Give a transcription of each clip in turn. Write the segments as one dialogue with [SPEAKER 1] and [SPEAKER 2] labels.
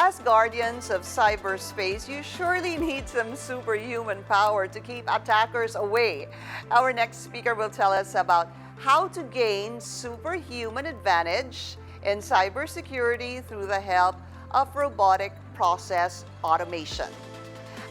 [SPEAKER 1] As guardians of cyberspace, you surely need some superhuman power to keep attackers away. Our next speaker will tell us about how to gain superhuman advantage in cybersecurity through the help of robotic process automation.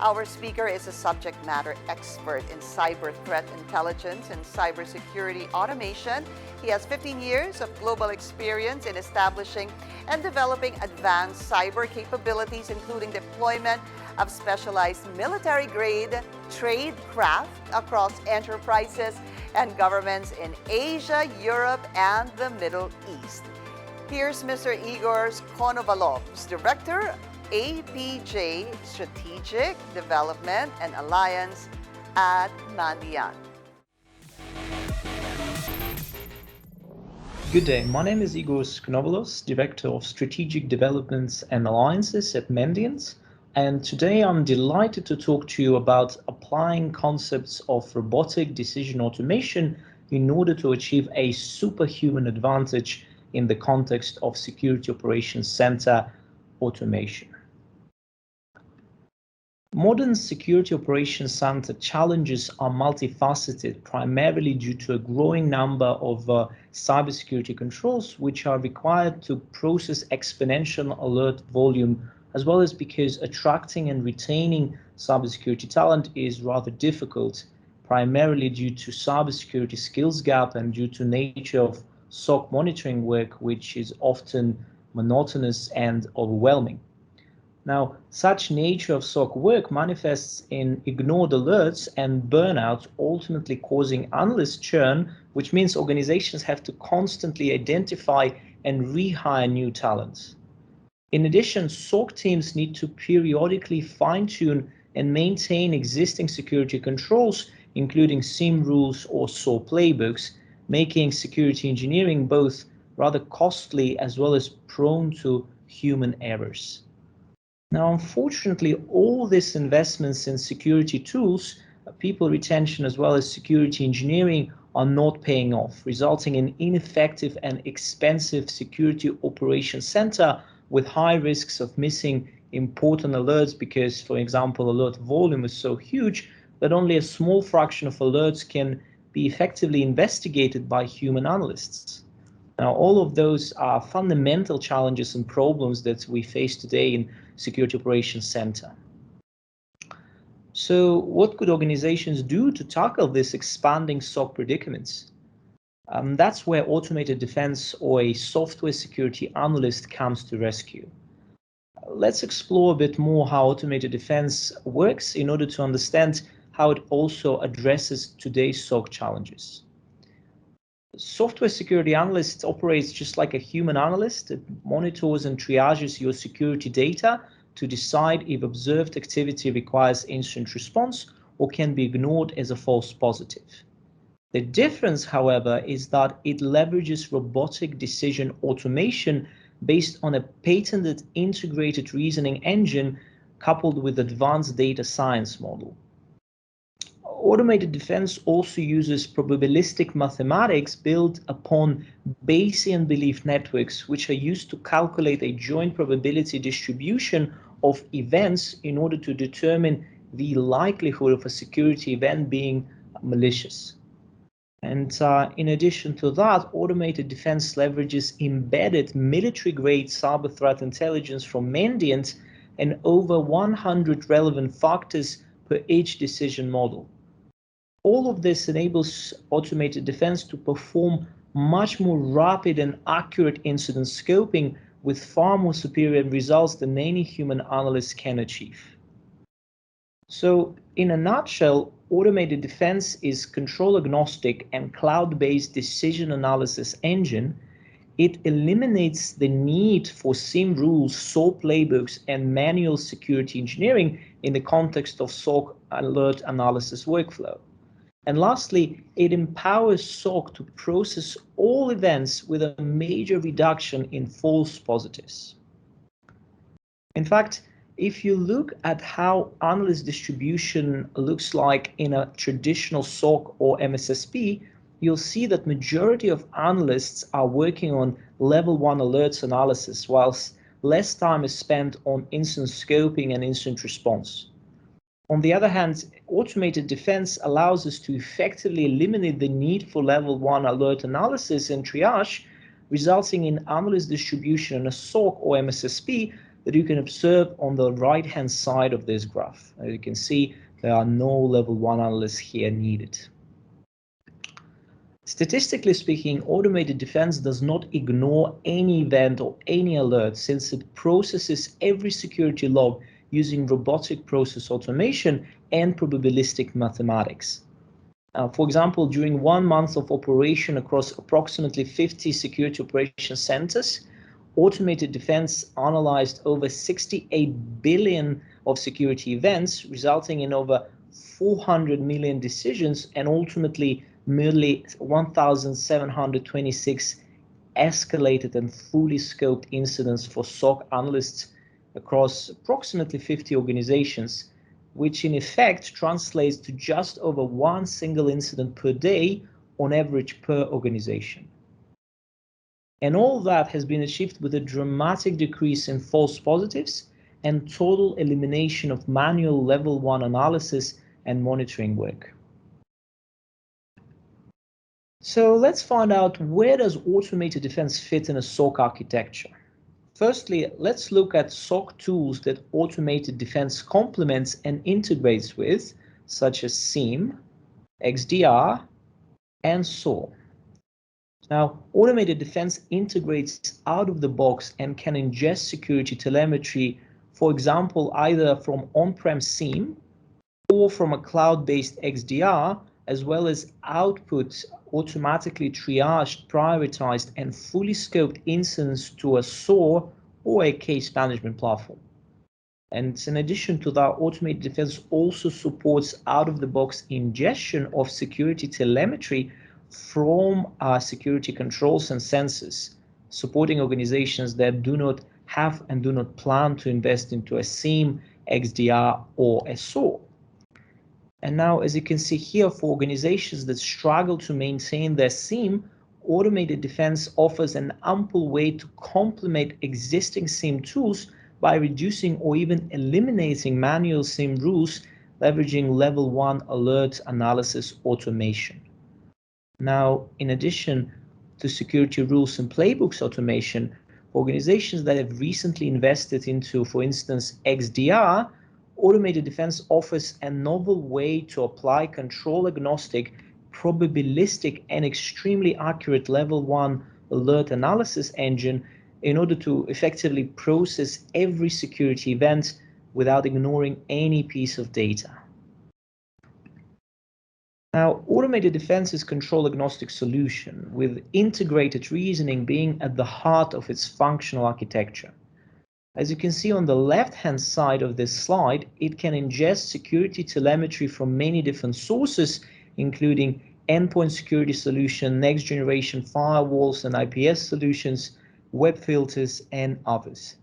[SPEAKER 1] Our speaker is a subject matter expert in cyber threat intelligence and cybersecurity automation. He has 15 years of global experience in establishing and developing advanced cyber capabilities, including deployment of specialized military-grade trade craft across enterprises and governments in Asia, Europe, and the Middle East. Here's Mr. Igors Konovalovs, Director APJ Strategic Development and Alliance at Mandiant.
[SPEAKER 2] Good day, my name is Igors Konovalovs, Director of Strategic Developments and Alliances at Mandiant, and today I'm delighted to talk to you about applying concepts of robotic decision automation in order to achieve a superhuman advantage in the context of Security Operations Center automation. Modern Security Operations Center challenges are multifaceted, primarily due to a growing number of cybersecurity controls which are required to process exponential alert volume, as well as because attracting and retaining cybersecurity talent is rather difficult, primarily due to cybersecurity skills gap and due to nature of SOC monitoring work, which is often monotonous and overwhelming. Now, such nature of SOC work manifests in ignored alerts and burnout, ultimately causing analyst churn, which means organizations have to constantly identify and rehire new talent. In addition, SOC teams need to periodically fine-tune and maintain existing security controls, including SIEM rules or SOA playbooks, making security engineering both rather costly as well as prone to human errors. Now, unfortunately, all these investments in security tools, people retention, as well as security engineering are not paying off, resulting in ineffective and expensive security operations center with high risks of missing important alerts because, for example, alert volume is so huge that only a small fraction of alerts can be effectively investigated by human analysts. Now, all of those are fundamental challenges and problems that we face today in Security Operations Center. So what could organizations do to tackle this expanding SOC predicaments? That's where automated defense or a software security analyst comes to rescue. Let's explore a bit more how automated defense works in order to understand how it also addresses today's SOC challenges. Software security analyst operates just like a human analyst. It monitors and triages your security data to decide if observed activity requires instant response or can be ignored as a false positive. The difference, however, is that it leverages robotic decision automation based on a patented integrated reasoning engine coupled with advanced data science model. Automated defense also uses probabilistic mathematics built upon Bayesian belief networks, which are used to calculate a joint probability distribution of events in order to determine the likelihood of a security event being malicious. And in addition to that, automated defense leverages embedded military-grade cyber threat intelligence from Mandiant and over 100 relevant factors per each decision model. All of this enables automated defense to perform much more rapid and accurate incident scoping with far more superior results than any human analyst can achieve. So, in a nutshell, automated defense is control agnostic and cloud-based decision analysis engine. It eliminates the need for SIEM rules, SOA playbooks, and manual security engineering in the context of SOC alert analysis workflow. And lastly, it empowers SOC to process all events with a major reduction in false positives. In fact, if you look at how analyst distribution looks like in a traditional SOC or MSSP, you'll see that majority of analysts are working on level 1 alerts analysis, whilst less time is spent on incident scoping and incident response. On the other hand, automated defense allows us to effectively eliminate the need for level 1 alert analysis and triage, resulting in analyst distribution in a SOC or MSSP that you can observe on the right-hand side of this graph. As you can see, there are no level 1 analysts here needed. Statistically speaking, automated defense does not ignore any event or any alert, since it processes every security log using robotic process automation and probabilistic mathematics. For example, during 1 month of operation across approximately 50 security operation centers, automated defense analyzed over 68 billion of security events, resulting in over 400 million decisions and ultimately merely 1,726 escalated and fully scoped incidents for SOC analysts across approximately 50 organizations, which in effect translates to just over 1 single incident per day on average per organization. And all that has been achieved with a dramatic decrease in false positives and total elimination of manual level 1 analysis and monitoring work. So let's find out, where does automated defense fit in a SOC architecture? Firstly, let's look at SOC tools that automated defense complements and integrates with, such as SIEM, XDR, and SOAR. Now, automated defense integrates out of the box and can ingest security telemetry, for example, either from on-prem SIEM or from a cloud-based XDR, as well as output automatically triaged, prioritized, and fully scoped incidents to a SOAR or a case management platform. And in addition to that, automated defense also supports out-of-the-box ingestion of security telemetry from security controls and sensors, supporting organizations that do not have and do not plan to invest into a SIEM, XDR, or a SOAR. And now, as you can see here, for organizations that struggle to maintain their SIEM, automated defense offers an ample way to complement existing SIEM tools by reducing or even eliminating manual SIEM rules, leveraging level 1 alert analysis automation. Now, in addition to security rules and playbooks automation, organizations that have recently invested into, for instance, XDR, automated defense offers a novel way to apply control-agnostic, probabilistic, and extremely accurate level 1 alert analysis engine in order to effectively process every security event without ignoring any piece of data. Now, automated defense is a control-agnostic solution, with integrated reasoning being at the heart of its functional architecture. As you can see on the left-hand side of this slide, it can ingest security telemetry from many different sources, including endpoint security solution, next-generation firewalls and IPS solutions, web filters, and others.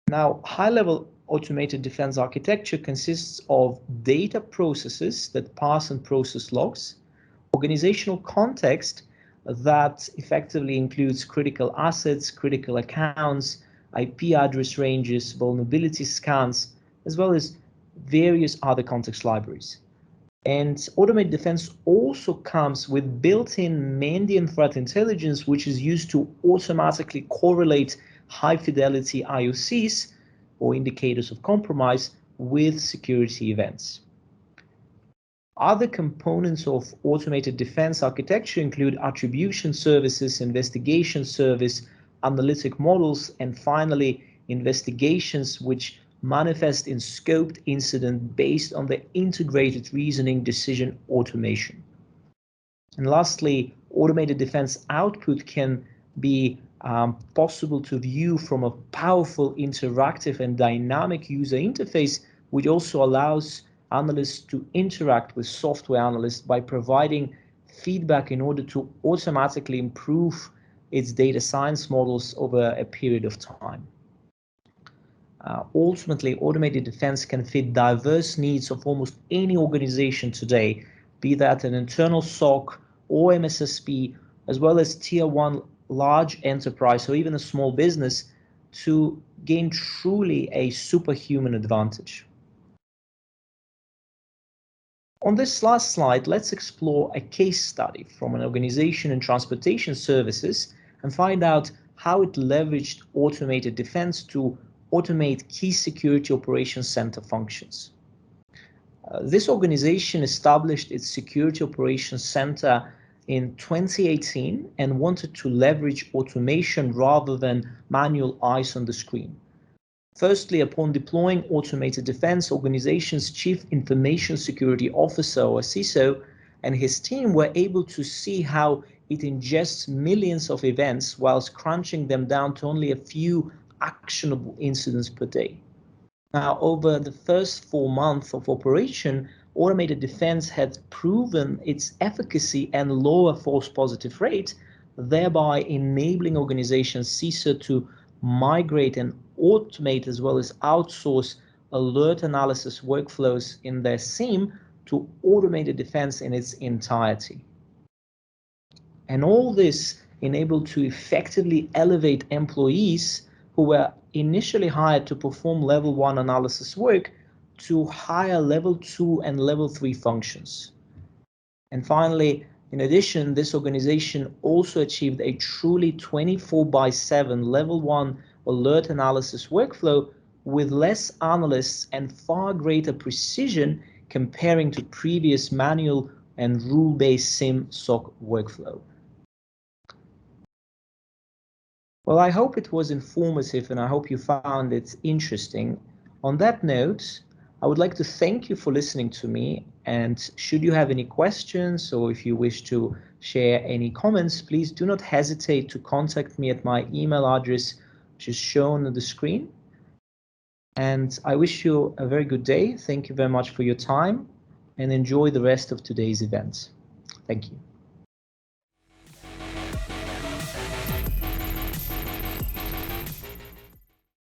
[SPEAKER 2] Now, high-level automated defense architecture consists of data processes that pass and process logs, organizational context that effectively includes critical assets, critical accounts, IP address ranges, vulnerability scans, as well as various other context libraries. And automated defense also comes with built-in Mandiant threat intelligence, which is used to automatically correlate high-fidelity IOCs, or indicators of compromise, with security events. Other components of automated defense architecture include attribution services, investigation service, analytic models, and finally, investigations, which manifest in scoped incident based on the integrated reasoning decision automation. And lastly, automated defense output can be possible to view from a powerful, interactive, and dynamic user interface, which also allows analysts to interact with software analysts by providing feedback in order to automatically improve its data science models over a period of time. Ultimately, automated defense can fit diverse needs of almost any organization today, be that an internal SOC or MSSP, as well as tier 1 large enterprise or even a small business, to gain truly a superhuman advantage. On this last slide, let's explore a case study from an organization in transportation services and find out how it leveraged automated defense to automate key security operations center functions. This organization established its security operations center in 2018 and wanted to leverage automation rather than manual eyes on the screen. Firstly, upon deploying automated defense, organization's chief information security officer, or CISO, and his team were able to see how it ingests millions of events whilst crunching them down to only a few actionable incidents per day. Now, over the first 4 months of operation, automated defense had proven its efficacy and lower false positive rate, thereby enabling organizations CISO to migrate and automate as well as outsource alert analysis workflows in their SIEM to automated defense in its entirety. And all this enabled to effectively elevate employees who were initially hired to perform level 1 analysis work to higher level 2 and level 3 functions. And finally, in addition, this organization also achieved a truly 24/7 level 1 alert analysis workflow with less analysts and far greater precision comparing to previous manual and rule-based SIEM SOC workflow. Well, I hope it was informative and I hope you found it interesting. On that note, I would like to thank you for listening to me, and should you have any questions or if you wish to share any comments, please do not hesitate to contact me at my email address, which is shown on the screen. And I wish you a very good day. Thank you very much for your time and enjoy the rest of today's event. Thank you.